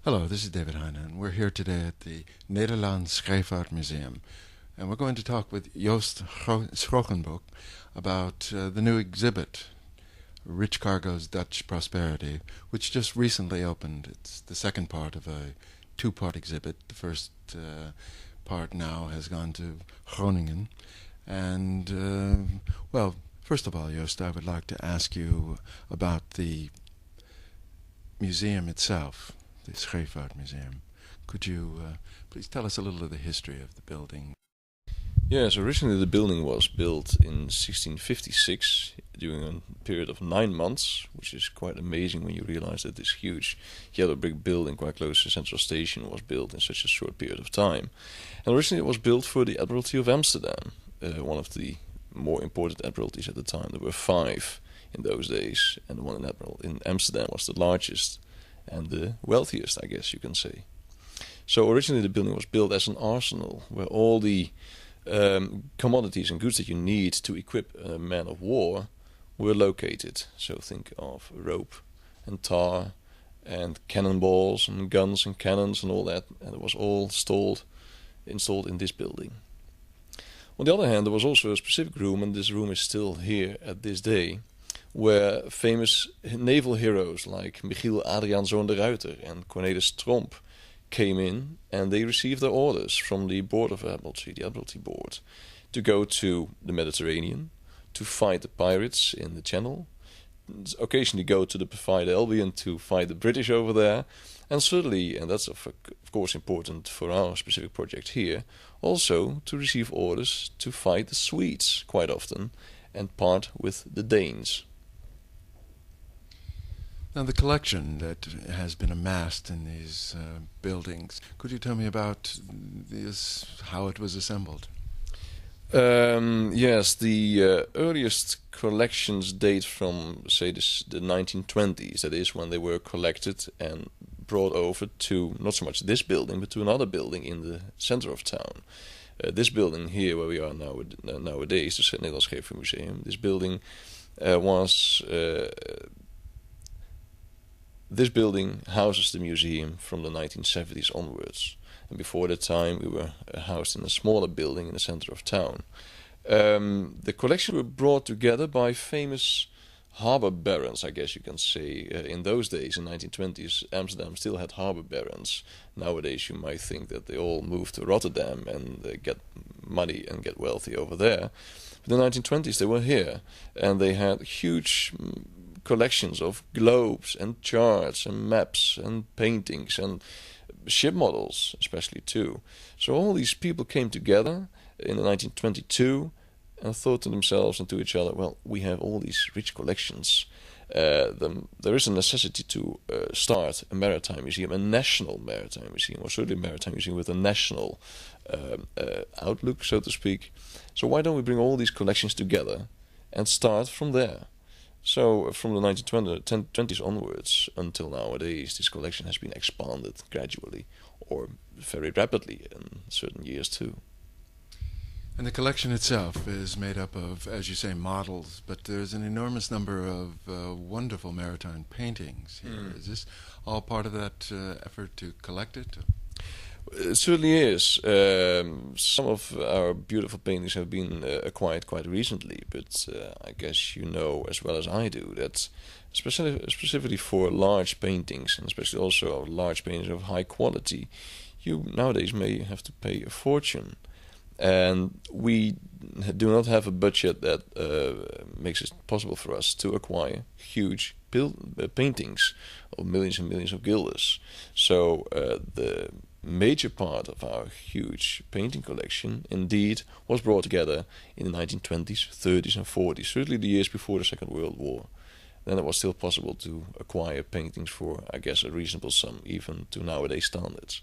Hello, this is David Heine, and we're here today at the Nederlands Scheepvaart Museum. And we're going to talk with Joost Schrogenboek about the new exhibit, Rich Cargo's Dutch Prosperity, which just recently opened. It's the second part of a two-part exhibit. The first part now has gone to Groningen. And, first of all, Joost, I would like to ask you about the museum itself, the Scheepvaart Museum. Could you please tell us a little of the history of the building? Yes, originally the building was built in 1656 during a period of 9 months, which is quite amazing when you realize that this huge yellow brick building quite close to Central Station was built in such a short period of time. And originally it was built for the Admiralty of Amsterdam, one of the more important admiralties at the time. There were 5 in those days, and the one in Amsterdam was the largest and the wealthiest, I guess you can say. So originally the building was built as an arsenal where all the commodities and goods that you need to equip a man of war were located. So think of rope and tar and cannonballs and guns and cannons and all that, and it was all installed in this building. On the other hand, there was also a specific room, and this room is still here at this day, where famous naval heroes like Michiel Adriaanzoon de Ruyter and Cornelis Tromp came in, and they received their orders from the Board of Admiralty, the Admiralty Board, to go to the Mediterranean, to fight the pirates in the Channel, occasionally go to the Bavide Albion to fight the British over there, and certainly, and that's of course important for our specific project here, also to receive orders to fight the Swedes quite often and part with the Danes. Now, the collection that has been amassed in these buildings, could you tell me about this, how it was assembled? Yes, the earliest collections date from, say, the 1920s. That is when they were collected and brought over to not so much this building, but to another building in the center of town. This building here, where we are now nowadays, the Nederlands Scheepvaart Museum, this building This building houses the museum from the 1970s onwards. And before that time, we were housed in a smaller building in the center of town. The collections were brought together by famous harbor barons, I guess you can say. In those days, in the 1920s, Amsterdam still had harbor barons. Nowadays, you might think that they all moved to Rotterdam and get money and get wealthy over there. But in the 1920s, they were here, and they had huge collections of globes and charts and maps and paintings and ship models especially too. So all these people came together in 1922 and thought to themselves and to each other, well, we have all these rich collections. There is a necessity to start a maritime museum, a national maritime museum, or certainly a maritime museum with a national outlook, so to speak. So why don't we bring all these collections together and start from there? So from the 1920s onwards until nowadays, this collection has been expanded gradually or very rapidly in certain years too. And the collection itself is made up of, as you say, models, but there's an enormous number of wonderful maritime paintings here. Is this all part of that effort to collect it? It certainly is. Some of our beautiful paintings have been acquired quite recently, but I guess you know as well as I do that specifically for large paintings, and especially also large paintings of high quality, you nowadays may have to pay a fortune. And we do not have a budget that makes it possible for us to acquire huge paintings of millions and millions of guilders. So the major part of our huge painting collection indeed was brought together in the 1920s, 30s and 40s, certainly the years before the Second World War. Then it was still possible to acquire paintings for, I guess, a reasonable sum, even to nowadays standards.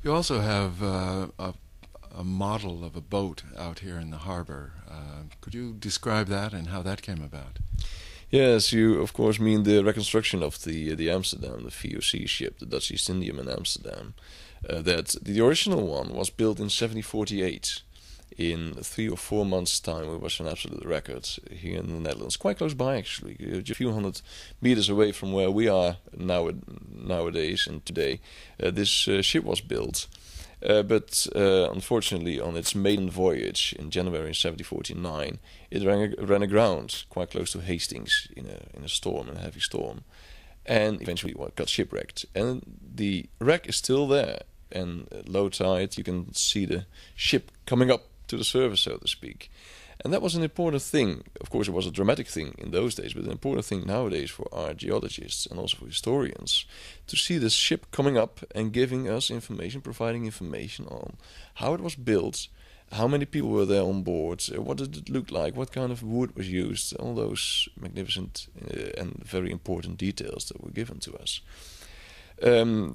You also have a model of a boat out here in the harbor. Could you describe that and how that came about? Yes, you of course mean the reconstruction of the Amsterdam, the VOC ship, the Dutch East Indiaman Amsterdam. That the original one was built in 1748, in 3 or 4 months' time, it was an absolute record here in the Netherlands, quite close by actually, just a few hundred meters away from where we are nowadays and today. This ship was built, but unfortunately, on its maiden voyage in January 1749, it ran aground quite close to Hastings in a storm, in a heavy storm, and eventually got shipwrecked. And the wreck is still there. And at low tide, you can see the ship coming up to the surface, so to speak. And that was an important thing. Of course, it was a dramatic thing in those days, but an important thing nowadays for our geologists and also for historians to see this ship coming up and giving us information, providing information on how it was built, how many people were there on board, what did it look like, what kind of wood was used, all those magnificent and very important details that were given to us.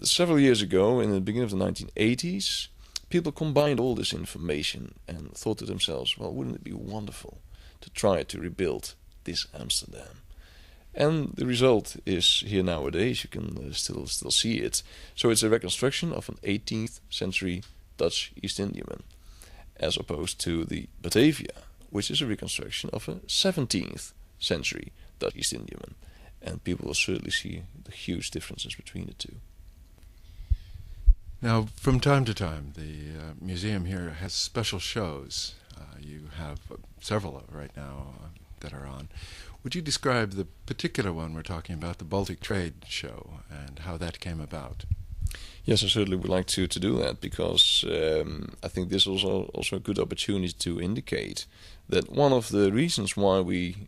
Several years ago, in the beginning of the 1980s, people combined all this information and thought to themselves, well, wouldn't it be wonderful to try to rebuild this Amsterdam? And the result is here nowadays. You can still see it. So it's a reconstruction of an 18th century Dutch East Indiaman, as opposed to the Batavia, which is a reconstruction of a 17th century Dutch East Indiaman. And people will certainly see the huge differences between the two. Now, from time to time, the museum here has special shows. You have several right now that are on. Would you describe the particular one we're talking about, the Baltic Trade Show, and how that came about? Yes, I certainly would like to do that, because I think this is also a good opportunity to indicate that one of the reasons why we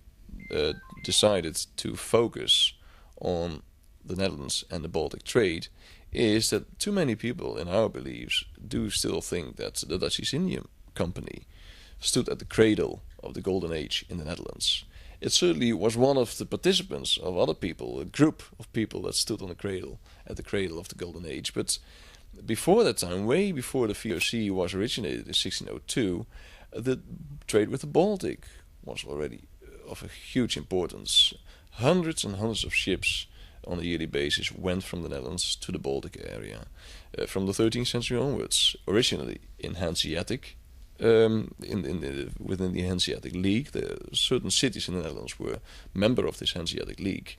decided to focus on the Netherlands and the Baltic trade is that too many people, in our beliefs, do still think that the Dutch East India Company stood at the cradle of the Golden Age in the Netherlands. It certainly was one of the participants of other people, a group of people that stood on at the cradle of the Golden Age. But before that time, way before the VOC was originated in 1602, the trade with the Baltic was already of a huge importance. Hundreds and hundreds of ships on a yearly basis went from the Netherlands to the Baltic area. From the 13th century onwards, originally in Hanseatic, within the Hanseatic League, certain cities in the Netherlands were member of this Hanseatic League,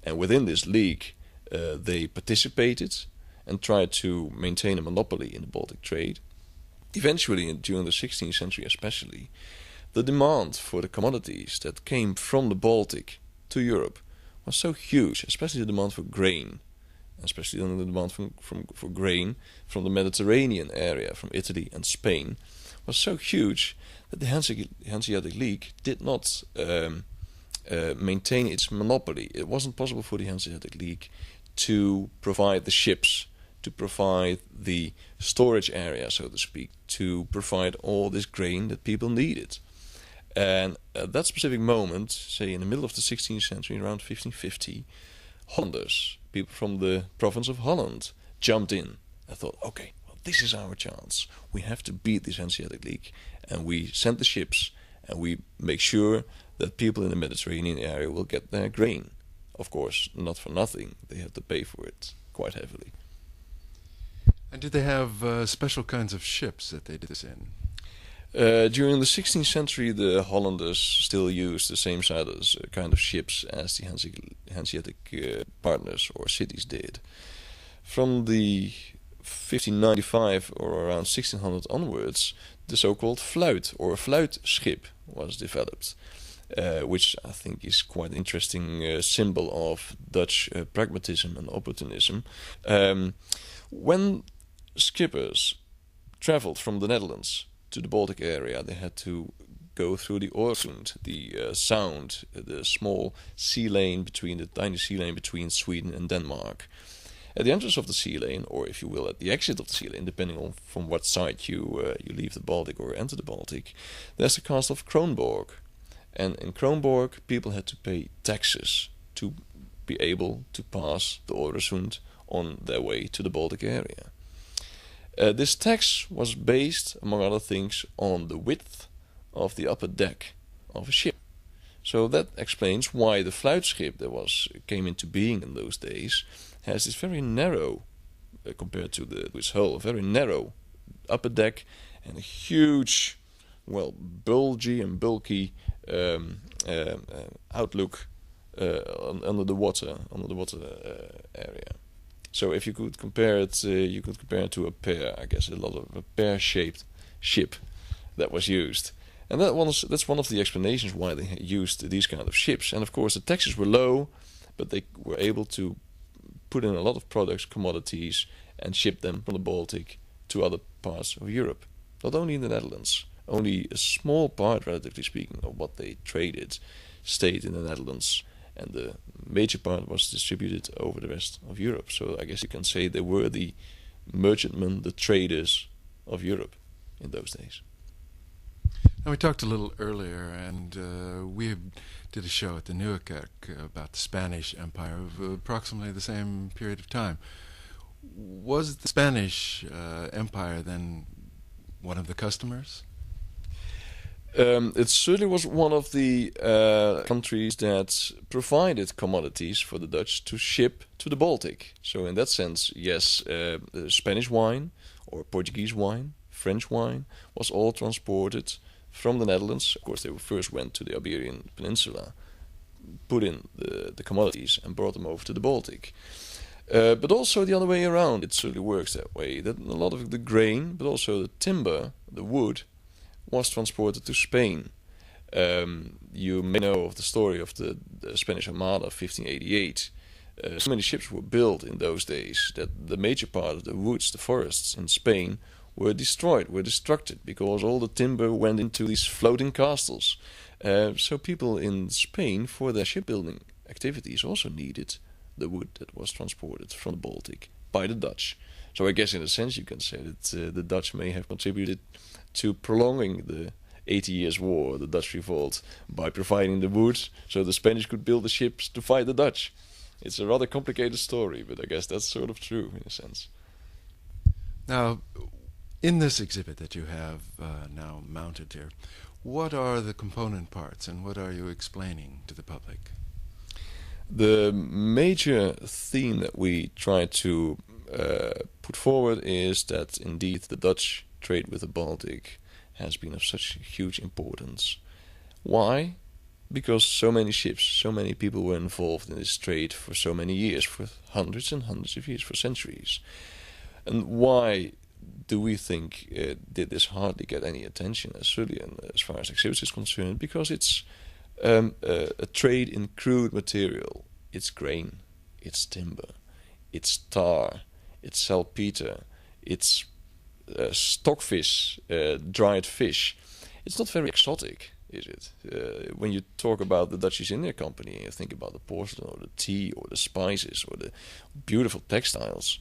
and within this league they participated and tried to maintain a monopoly in the Baltic trade. Eventually, during the 16th century especially, the demand for the commodities that came from the Baltic to Europe was so huge, especially the demand for grain, especially the demand for grain from the Mediterranean area, from Italy and Spain, was so huge that the Hanseatic League did not maintain its monopoly. It wasn't possible for the Hanseatic League to provide the ships, to provide the storage area, so to speak, to provide all this grain that people needed. And at that specific moment, say in the middle of the 16th century, around 1550, Hollanders, people from the province of Holland, jumped in and thought, okay, well, this is our chance. We have to beat this Hanseatic League. And we send the ships and we make sure that people in the Mediterranean area will get their grain. Of course, not for nothing. They have to pay for it quite heavily. And did they have special kinds of ships that they did this in? During the 16th century, the Hollanders still used the same kind of ships as the Hanseatic partners or cities did. From the 1595 or around 1600 onwards, the so-called fluit or fluitschip was developed, which I think is quite an interesting symbol of Dutch pragmatism and opportunism. When skippers traveled from the Netherlands to the Baltic area, they had to go through the Øresund, the Sound, the small sea lane the tiny sea lane between Sweden and Denmark. At the entrance of the sea lane, or if you will, at the exit of the sea lane, depending on from what side you leave the Baltic or enter the Baltic, there's the castle of Kronborg. And in Kronborg, people had to pay taxes to be able to pass the Øresund on their way to the Baltic area. This tax was based, among other things, on the width of the upper deck of a ship. So that explains why the fluitschip that came into being in those days has this very narrow, compared to its hull, very narrow upper deck and a huge bulgy and bulky outlook under the water area. So if you could compare it, to a pear, I guess, a pear-shaped ship that was used. And that's one of the explanations why they used these kind of ships. And of course the taxes were low, but they were able to put in a lot of products, commodities, and ship them from the Baltic to other parts of Europe. Not only in the Netherlands. Only a small part, relatively speaking, of what they traded stayed in the Netherlands, and the major part was distributed over the rest of Europe. So I guess you can say they were the merchantmen, the traders of Europe in those days. Now, we talked a little earlier, and we did a show at the Nieuwekerk about the Spanish Empire of approximately the same period of time. Was the Spanish Empire then one of the customers? It certainly was one of the countries that provided commodities for the Dutch to ship to the Baltic. So in that sense, yes, Spanish wine or Portuguese wine, French wine was all transported from the Netherlands. Of course, they first went to the Iberian Peninsula, put in the commodities and brought them over to the Baltic. But also the other way around, it certainly works that way. That a lot of the grain, but also the timber, the wood, was transported to Spain. You may know of the story of the Spanish Armada of 1588. So many ships were built in those days that the major part of the woods, the forests in Spain, were destroyed, were destructed, because all the timber went into these floating castles. So people in Spain, for their shipbuilding activities, also needed the wood that was transported from the Baltic by the Dutch. So I guess in a sense you can say that the Dutch may have contributed to prolonging the 80 Years' War, the Dutch Revolt, by providing the wood so the Spanish could build the ships to fight the Dutch. It's a rather complicated story, but I guess that's sort of true in a sense. Now, in this exhibit that you have now mounted here, what are the component parts and what are you explaining to the public? The major theme that we try to put forward is that indeed the Dutch trade with the Baltic has been of such huge importance. Why? Because so many ships, so many people were involved in this trade for so many years, for hundreds and hundreds of years, for centuries. And why do we think did this hardly get any attention, certainly as far as exhibits is concerned? Because it's a trade in crude material. It's grain, it's timber, it's tar, it's saltpeter, it's stockfish, dried fish. It's not very exotic, is it? When you talk about the Dutch East India Company, you think about the porcelain or the tea or the spices or the beautiful textiles.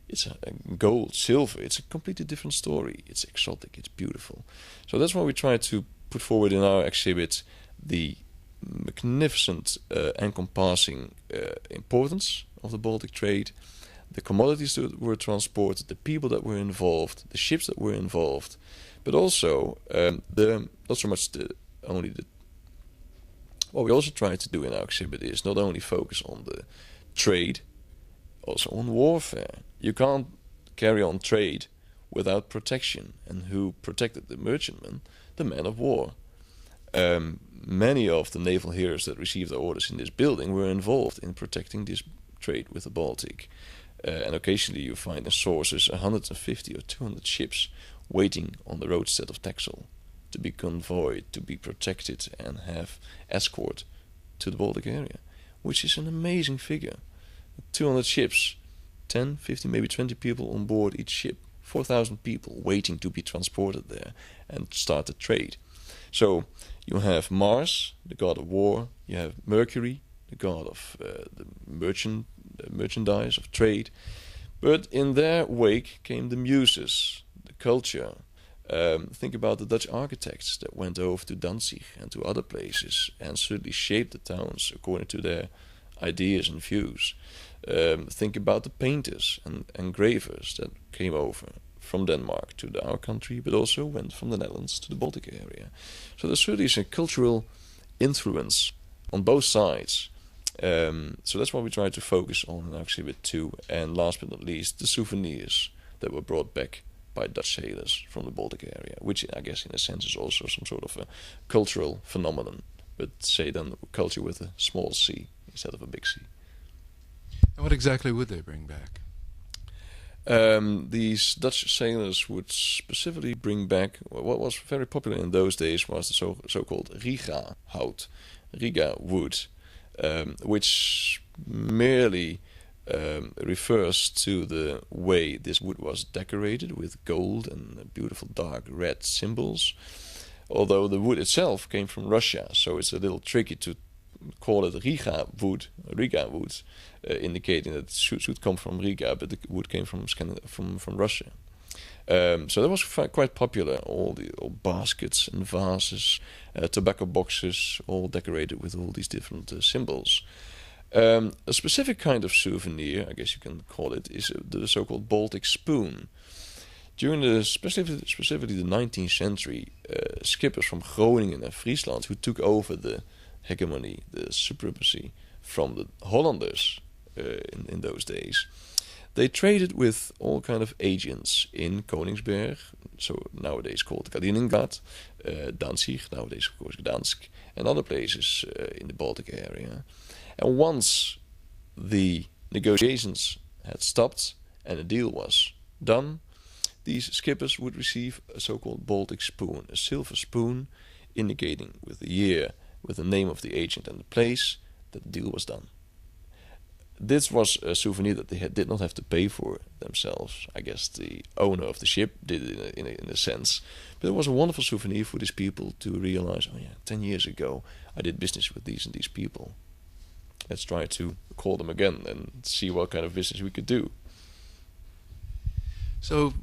It's gold, silver. It's a completely different story. It's exotic. It's beautiful. So that's why we try to put forward in our exhibit the magnificent, encompassing importance of the Baltic trade, the commodities that were transported, the people that were involved, the ships that were involved, but also not so much what we also try to do in our exhibit is not only focus on the trade, also on warfare. You can't carry on trade without protection. And who protected the merchantmen? The men of war. Many of the naval heroes that received their orders in this building were involved in protecting this trade with the Baltic. And occasionally you find in sources 150 or 200 ships waiting on the roadstead of Texel to be convoyed, to be protected and have escort to the Baltic area, which is an amazing figure. 200 ships, 10, 15, maybe 20 people on board each ship, 4,000 people waiting to be transported there and start the trade. So you have Mars, the god of war, you have Mercury, the god of the merchandise, of trade, but in their wake came the muses, the culture. Think about the Dutch architects that went over to Danzig and to other places and certainly shaped the towns according to their ideas and views. Think about the painters and engravers that came over from Denmark to our country, but also went from the Netherlands to the Baltic area. So there certainly is a cultural influence on both sides. So that's what we try to focus on in our exhibit too. And last but not least, the souvenirs that were brought back by Dutch sailors from the Baltic area, which I guess in a sense is also some sort of a cultural phenomenon, but say then culture with a small c instead of a big C. And what exactly would they bring back? These Dutch sailors would specifically bring back what was very popular in those days was the so-called Riga hout, Riga wood, which merely refers to the way this wood was decorated with gold and beautiful dark red symbols. Although the wood itself came from Russia, so it's a little tricky to call it Riga wood, indicating that it should come from Riga, but the wood came from Russia. So that was quite popular. All baskets and vases, tobacco boxes, all decorated with all these different symbols. A specific kind of souvenir, I guess you can call it, is the so-called Baltic spoon. During specifically the 19th century, skippers from Groningen and Friesland who took over the hegemony, the supremacy from the Hollanders in those days, they traded with all kind of agents in Koningsberg, so nowadays called Kaliningrad, Danzig, nowadays of course Gdansk, and other places in the Baltic area. And once the negotiations had stopped and a deal was done, these skippers would receive a so-called Baltic spoon, a silver spoon indicating with the year, with the name of the agent and the place that the deal was done. This was a souvenir that they did not have to pay for themselves. I guess the owner of the ship did it in a sense. But it was a wonderful souvenir for these people to realize, 10 years ago I did business with these and these people. Let's try to call them again and see what kind of business we could do. So,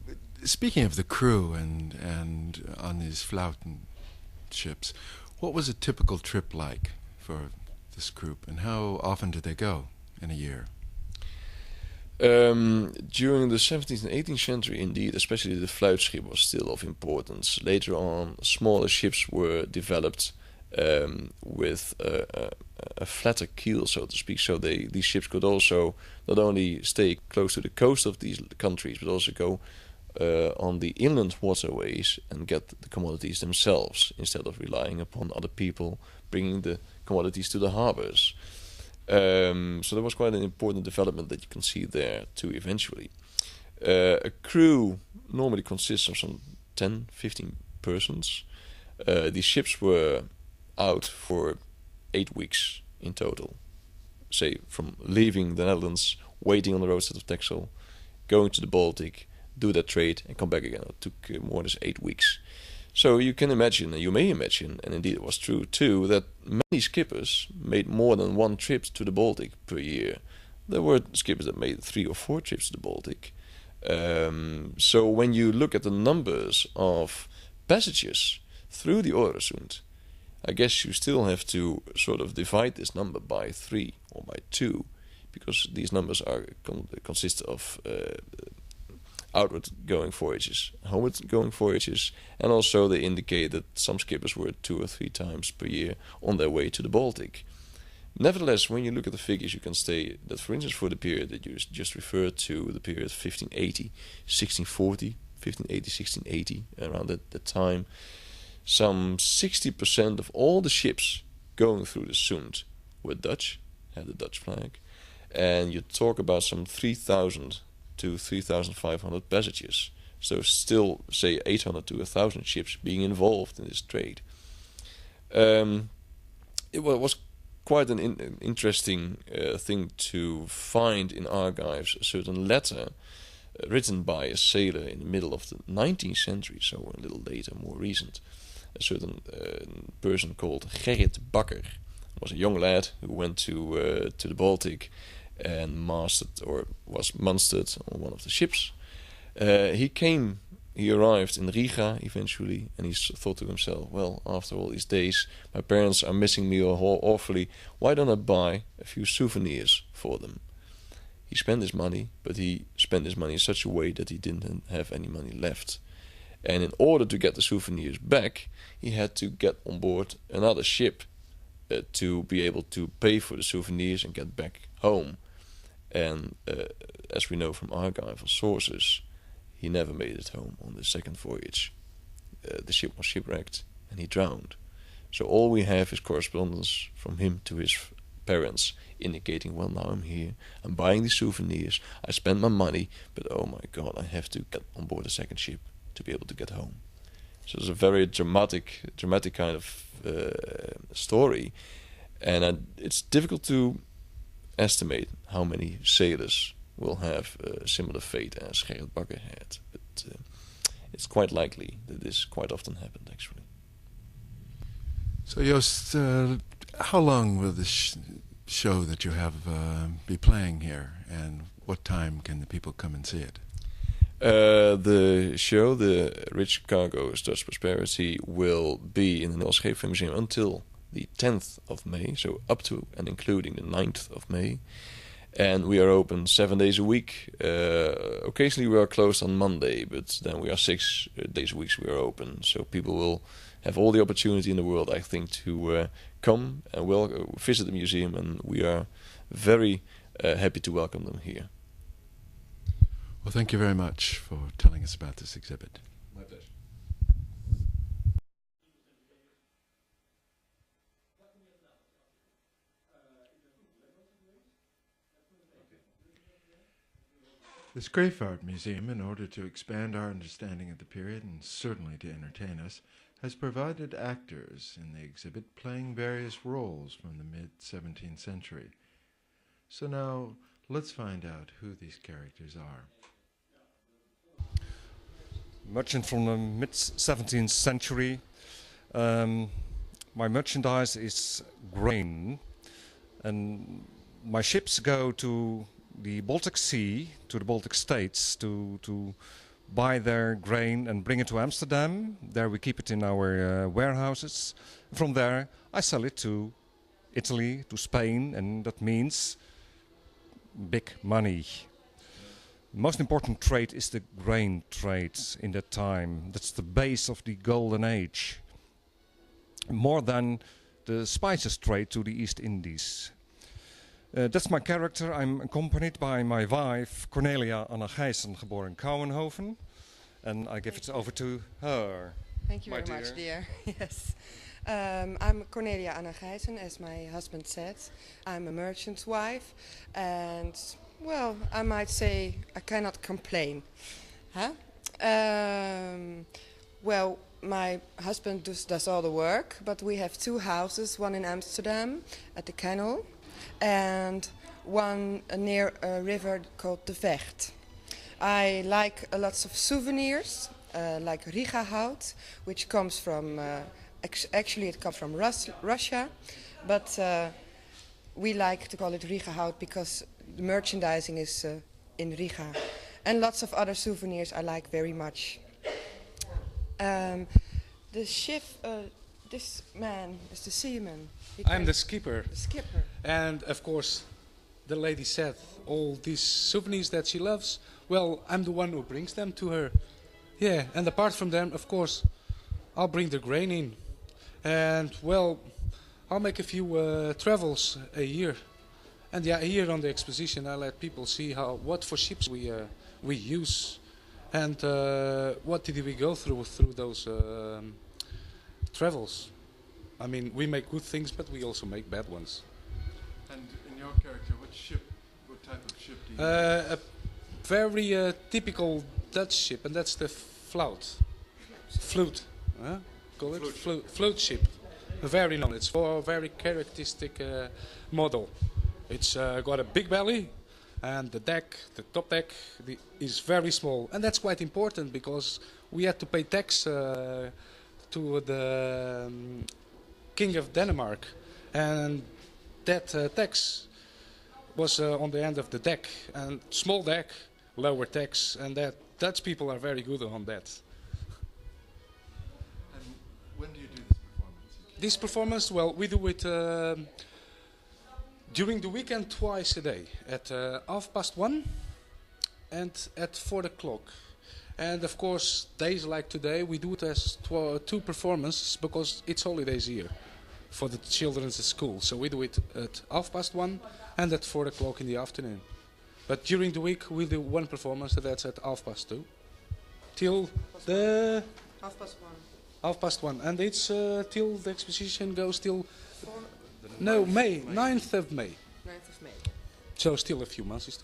speaking of the crew and on these Flauten ships, what was a typical trip like for this group, and how often did they go in a year? During the 17th and 18th century, indeed, especially the fluitschip was still of importance. Later on, smaller ships were developed with a flatter keel, so to speak, so these ships could also not only stay close to the coast of these countries, but also go on the inland waterways and get the commodities themselves, instead of relying upon other people bringing the commodities to the harbors. So that was quite an important development that you can see there too eventually. A crew normally consists of some 10-15 persons. These ships were out for 8 weeks in total. Say, from leaving the Netherlands, waiting on the roadside of Texel, going to the Baltic, do that trade, and come back again. It took more or less 8 weeks. So you can imagine, and you may imagine, and indeed it was true too, that many skippers made more than one trip to the Baltic per year. There were skippers that made 3 or 4 trips to the Baltic. So when you look at the numbers of passages through the Øresund, I guess you still have to sort of divide this number by 3 or by 2, because these numbers are consist of outward-going voyages, homeward-going voyages, and also they indicate that some skippers were 2 or 3 times per year on their way to the Baltic. Nevertheless, when you look at the figures, you can say that, for instance, for the period that you just referred to, the period 1580, 1640, 1580, 1680, around that time, some 60% of all the ships going through the Sund were Dutch, had the Dutch flag, and you talk about some 3,000 to 3,500 passages. So still, say, 800 to 1,000 ships being involved in this trade. It was quite an interesting thing to find in archives a certain letter written by a sailor in the middle of the 19th century, so a little later, more recent. A certain person called Gerrit Bakker was a young lad who went to the Baltic and was mustered on one of the ships. He arrived in Riga eventually, and he thought to himself, well, after all these days, my parents are missing me awfully, why don't I buy a few souvenirs for them? He spent his money, but he spent his money in such a way that he didn't have any money left. And in order to get the souvenirs back, he had to get on board another ship to be able to pay for the souvenirs and get back home. And as we know from archival sources, he never made it home on the second voyage. The ship was shipwrecked and he drowned. So all we have is correspondence from him to his parents, indicating, well, now I'm here, I'm buying these souvenirs, I spend my money, but oh my God, I have to get on board the second ship to be able to get home. So it's a very dramatic kind of story, and it's difficult to estimate how many sailors will have a similar fate as Gerrit Bakker had, but it's quite likely that this quite often happened, actually. So Joost, how long will this show that you have be playing here, and what time can the people come and see it? The show, the Rich Cargo's Dutch Prosperity, will be in the Nederlands Scheepvaartmuseum until the 10th of May, so up to and including the 9th of May. And we are open 7 days a week. Occasionally we are closed on Monday, but then we are 6 days a week we are open. So people will have all the opportunity in the world, I think, to come and visit the museum, and we are very happy to welcome them here. Well, thank you very much for telling us about this exhibit. My pleasure. The Scheepvaart Museum, in order to expand our understanding of the period and certainly to entertain us, has provided actors in the exhibit playing various roles from the mid-17th century. So now, let's find out who these characters are. Merchant from the mid-17th century. My merchandise is grain, and my ships go to the Baltic Sea, to the Baltic states, to buy their grain and bring it to Amsterdam. There we keep it in our warehouses. From there I sell it to Italy, to Spain, and that means big money. Most important trade is the grain trade in that time. That's the base of the golden age. More than the spices trade to the East Indies. That's my character. I'm accompanied by my wife, Cornelia Anna Gijssen, geboren in Kouwenhoven. And I give it over to her. Thank you very much, dear. Yes. I'm Cornelia Anna Gijssen, as my husband said. I'm a merchant's wife. And, well, I might say I cannot complain. Huh? Well, my husband does all the work, but we have 2 houses, one in Amsterdam at the canal, and one near a river called the Vecht. I like lots of souvenirs, like Riga hout, which comes from, actually it comes from Russia, but we like to call it Riga hout because the merchandising is in Riga. And lots of other souvenirs I like very much. The ship, this man is the seaman. I'm the skipper. The skipper. And of course, the lady said all these souvenirs that she loves, well, I'm the one who brings them to her. Yeah, and apart from them, of course, I'll bring the grain in. And, well, I'll make a few travels a year. And yeah, here on the exposition, I let people see what for ships we use. And what did we go through those travels. I mean, we make good things, but we also make bad ones. And in your character, what type of ship do you use? A very typical Dutch ship, and that's the flute. Call it flute ship. Very known. It's for a very characteristic model. It's got a big belly, and the top deck, is very small, and that's quite important because we had to pay tax to the King of Denmark, and that tax was on the end of the deck, and small deck, lower tax, and that Dutch people are very good on that. And when do you do this performance? This performance, well, we do it during the weekend twice a day, at 1:30 and at 4 o'clock. And of course, days like today, we do it as 2 performances because it's holidays here for the children's school. So we do it at 1:30 and at 4 o'clock in the afternoon. But during the week, we'll do 1 performance, that's at 2:30. till the Half past 1. and it's till the exposition goes till May 9th of May. 9th of May. So still a few months.